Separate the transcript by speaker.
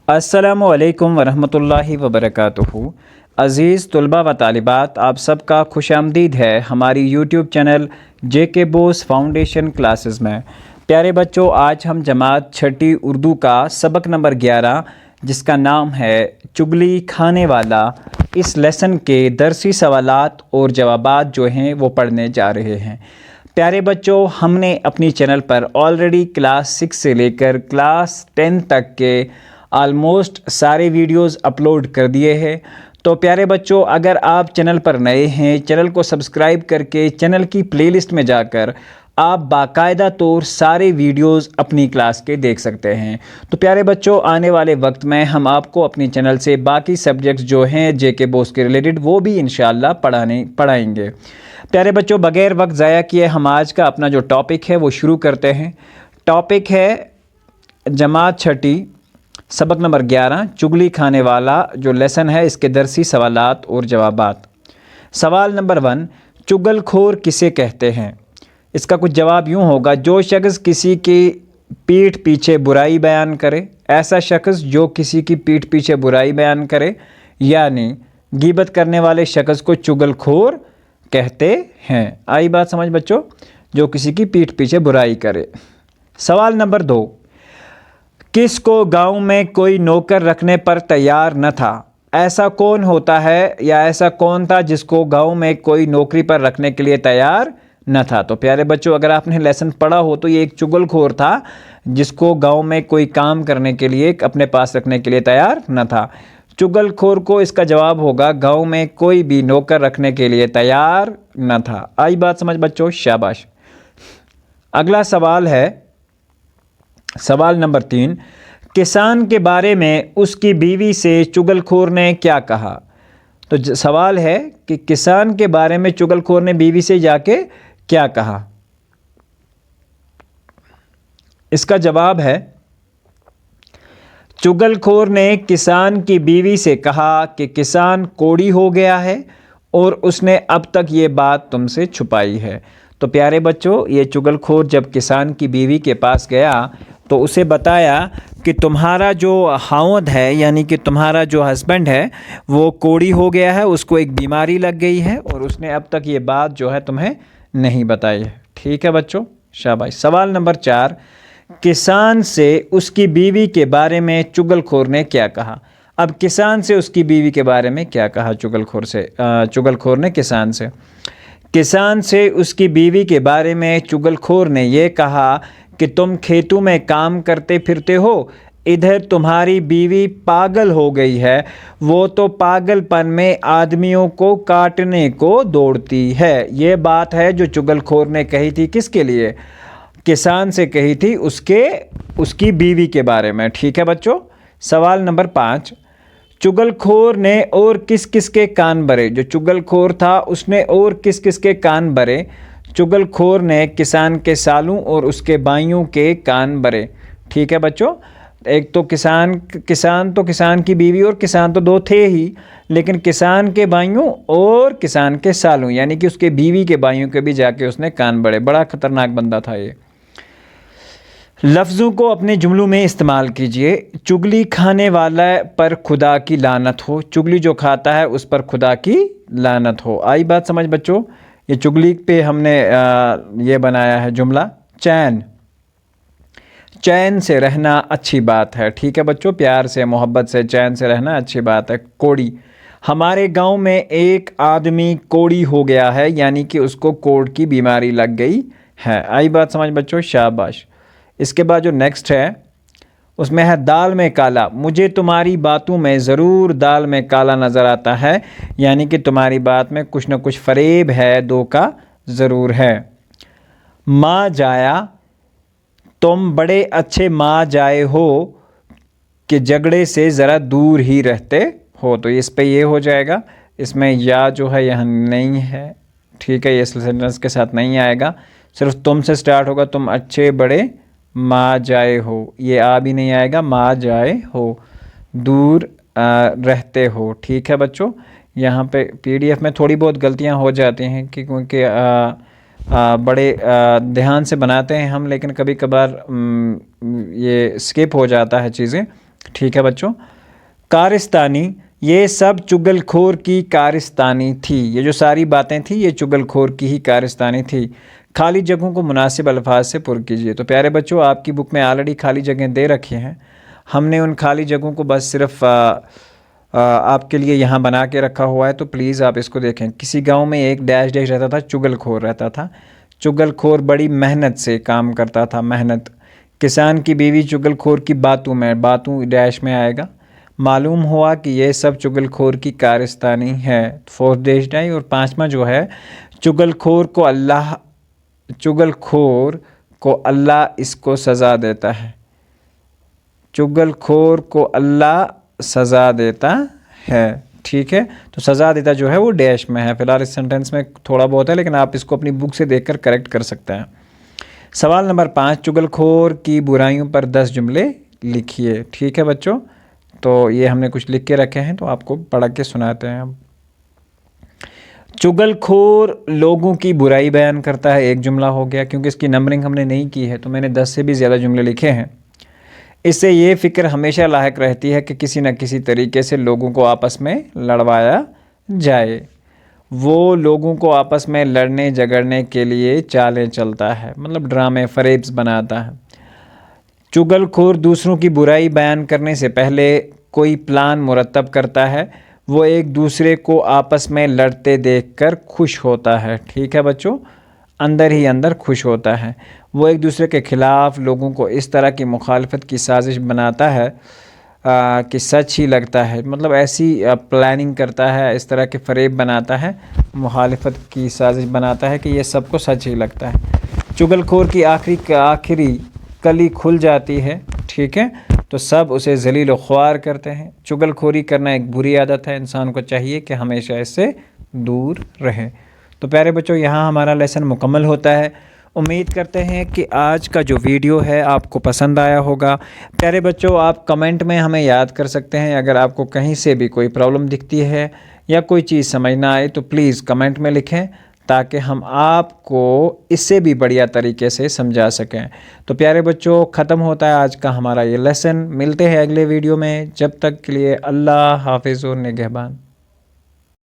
Speaker 1: अस्सलामु अलैकुम वरहमतुल्लाहि वबरकातुहू। अज़ीज़ तलबा व तालिबात, आप सबका खुशामदीद है हमारी YouTube channel JK Bose foundation classes में। प्यारे बच्चों, आज हम जमात छठी उर्दू का सबक नंबर 11 जिसका नाम है चुगली खाने वाला, इस लेसन के दरसी सवालात और जवाबात जो हैं वो पढ़ने जा रहे हैं। प्यारे बच्चों, हमने अपनी चैनल पर ऑलरेडी क्लास 6 से लेकर क्लास 10 तक के आलमोस्ट सारे वीडियोस अपलोड कर दिए हैं। तो प्यारे बच्चों, अगर आप चैनल पर नए हैं, चैनल को सब्सक्राइब करके चैनल की प्लेलिस्ट में जाकर आप बाकायदा तौर सारे वीडियोस अपनी क्लास के देख सकते हैं। तो प्यारे बच्चों, आने वाले वक्त में हम आपको अपनी चैनल से बाकी सब्जेक्ट्स जो हैं JK बोस के रिलेटेड वो भी इंशाल्लाह पढ़ाएंगे। प्यारे बच्चों, बग़ैर वक्त ज़ाया किए हम आज का अपना जो टॉपिक है वो शुरू करते हैं। टॉपिक है जमात छठी सबक नंबर 11 चुगली खाने वाला जो लेसन है, इसके दरसी सवालात और जवाबात। सवाल नंबर 1, चुगलखोर किसे कहते हैं? इसका कुछ जवाब यूँ होगा, जो शख्स किसी की पीठ पीछे बुराई बयान करे, ऐसा शख्स जो किसी की पीठ पीछे बुराई बयान करे, यानी गीबत करने वाले शख्स को चुगलखोर कहते हैं। आई बात समझ बच्चों? जो किसी की पीठ पीछे बुराई करे। सवाल नंबर 2, किसको गांव में कोई नौकर रखने पर तैयार न था? ऐसा कौन होता है या ऐसा कौन था जिसको गांव में कोई नौकरी पर रखने के लिए तैयार न था? तो प्यारे बच्चों, अगर आपने लेसन पढ़ा हो तो ये एक चुगलखोर था जिसको गांव में कोई काम करने के लिए अपने पास रखने के लिए तैयार न था। चुगलखोर को इसका जवाब होगा गांव में कोई भी नौकर रखने के लिए तैयार न था। आई बात समझ बच्चों? शाबाश। अगला सवाल है सवाल नंबर 3, किसान के बारे में उसकी बीवी से चुगलखोर ने क्या कहा? तो सवाल है कि किसान के बारे में चुगलखोर ने बीवी से जाके क्या कहा? इसका जवाब है, चुगलखोर ने किसान की बीवी से कहा कि किसान कोढ़ी हो गया है और उसने अब तक ये बात तुमसे छुपाई है। तो प्यारे बच्चों, ये चुगलखोर जब किसान की बीवी के पास गया तो उसे बताया कि तुम्हारा जो खावंद है, यानी कि तुम्हारा जो हस्बैंड है, वो कोढ़ी हो गया है, उसको एक बीमारी लग गई है और उसने अब तक ये बात जो है तुम्हें नहीं बताई है। ठीक है बच्चों, शाबाश। सवाल नंबर 4, किसान से उसकी बीवी के बारे में चुगलखोर ने क्या कहा? अब किसान से उसकी बीवी के बारे में क्या कहा चुगलखोर ने किसान से उसकी बीवी के बारे में चुगलखोर ने ये कहा कि तुम खेतों में काम करते फिरते हो, इधर तुम्हारी बीवी पागल हो गई है, वो तो पागलपन में आदमियों को काटने को दौड़ती है। ये बात है जो चुगलखोर ने कही थी। किसके लिए? किसान से कही थी, उसकी बीवी के बारे में। ठीक है बच्चों। सवाल नंबर 5, चुगलखोर ने और किस किस के कान भरे? जो चुगलखोर था उसने और किस किस के कान भरे? चुगलखोर ने किसान के सालों और उसके भाइयों के कान भरे। ठीक है बच्चों। एक तो किसान की बीवी और किसान तो दो थे ही, लेकिन किसान के भाइयों और किसान के सालों, यानी कि उसके बीवी के भाइयों के भी जाके उसने कान भरे। बड़ा खतरनाक बंदा था ये। लफ्ज़ों को अपने जुमलों में इस्तेमाल कीजिए। चुगली खाने वाला पर खुदा की लानत हो। चुगली जो खाता है उस पर खुदा की लानत हो। आई बात समझ बच्चों? ये चुगली पे हमने ये बनाया है जुमला, चैन से रहना अच्छी बात है। ठीक है बच्चों, प्यार से मोहब्बत से चैन से रहना अच्छी बात है। कोढ़ी, हमारे गांव में एक आदमी कोढ़ी हो गया है, यानी कि उसको कोढ़ की बीमारी लग गई है। आई बात समझ बच्चों? शाबाश। इसके बाद जो नेक्स्ट है उसमें है दाल में काला। मुझे तुम्हारी बातों में ज़रूर दाल में काला नज़र आता है, यानी कि तुम्हारी बात में कुछ न कुछ फरेब है, धोखा ज़रूर है। माँ जाया, तुम बड़े अच्छे माँ जाए हो कि झगड़े से ज़रा दूर ही रहते हो। तो इस पे ये हो जाएगा। इसमें या जो है यह नहीं है। ठीक है, ये सेंटेंस के साथ नहीं आएगा, सिर्फ तुम से स्टार्ट होगा। तुम अच्छे बड़े माँ जाए हो, ये आ भी नहीं आएगा। माँ जाए हो, दूर रहते हो। ठीक है बच्चों, यहाँ पे PDF में थोड़ी बहुत गलतियाँ हो जाती हैं क्योंकि बड़े ध्यान से बनाते हैं हम, लेकिन कभी कभार ये स्किप हो जाता है चीज़ें। ठीक है बच्चों। कारिस्तानी, ये सब चुगलखोर की कारिस्तानी थी। ये जो सारी बातें थी ये चुगलखोर की ही कारिस्तानी थी। खाली जगहों को मुनासिब अल्फाज से पुर कीजिए। तो प्यारे बच्चों, आपकी बुक में ऑलरेडी खाली जगह दे रखी हैं। हमने उन खाली जगहों को बस सिर्फ आपके लिए यहाँ बना के रखा हुआ है, तो प्लीज़ आप इसको देखें। किसी गांव में एक डैश डैश रहता था, चुगलखोर रहता था। चुगलखोर बड़ी मेहनत से काम करता था, मेहनत। किसान की बीवी चुगलखोर की बातों में, बातों डैश में आएगा। मालूम हुआ कि ये सब चुगलखोर की कारिस्तानी है, फोर्थ डैश डाई। और पांचवा जो है, चुगलखोर को अल्लाह इसको सज़ा देता है। चुगलखोर को अल्लाह सज़ा देता है। ठीक है, तो सज़ा देता जो है वो डैश में है। फिलहाल इस सेंटेंस में थोड़ा बहुत है, लेकिन आप इसको अपनी बुक से देखकर करेक्ट कर सकते हैं। सवाल नंबर 5, चुगलखोर की बुराइयों पर 10 जुमले लिखिए। ठीक है बच्चों, तो ये हमने कुछ लिख के रखे हैं, तो आपको पढ़ के सुनाते हैं हम। चुगलखोर लोगों की बुराई बयान करता है, एक जुमला हो गया। क्योंकि इसकी नंबरिंग हमने नहीं की है, तो मैंने 10 से भी ज़्यादा जुमले लिखे हैं। इससे ये फ़िक्र हमेशा लायक रहती है कि किसी न किसी तरीके से लोगों को आपस में लड़वाया जाए। वो लोगों को आपस में लड़ने झगड़ने के लिए चालें चलता है, मतलब ड्रामे फरेब्स बनाता है। चुगलखोर दूसरों की बुराई बयान करने से पहले कोई प्लान मुरतब करता है। वो एक दूसरे को आपस में लड़ते देखकर खुश होता है। ठीक है बच्चों, अंदर ही अंदर खुश होता है। वो एक दूसरे के ख़िलाफ़ लोगों को इस तरह की मुखालफत की साजिश बनाता है कि सच ही लगता है, मतलब ऐसी प्लानिंग करता है, इस तरह के फरेब बनाता है, मुखालफत की साजिश बनाता है कि ये सबको सच ही लगता है। चुगलखोर की आखिरी कली खुल जाती है। ठीक है, तो सब उसे जलील व ख्वार करते हैं। चुगलखोरी करना एक बुरी आदत है, इंसान को चाहिए कि हमेशा इससे दूर रहे। तो प्यारे बच्चों, यहाँ हमारा लेसन मुकम्मल होता है। उम्मीद करते हैं कि आज का जो वीडियो है आपको पसंद आया होगा। प्यारे बच्चों, आप कमेंट में हमें याद कर सकते हैं। अगर आपको कहीं से भी कोई प्रॉब्लम दिखती है या कोई चीज़ समझ ना आए, तो प्लीज़ कमेंट में लिखें, ताकि हम आपको इससे भी बढ़िया तरीके से समझा सकें। तो प्यारे बच्चों, ख़त्म होता है आज का हमारा ये लेसन। मिलते हैं अगले वीडियो में, जब तक के लिए अल्लाह हाफिज़ और निगहबान।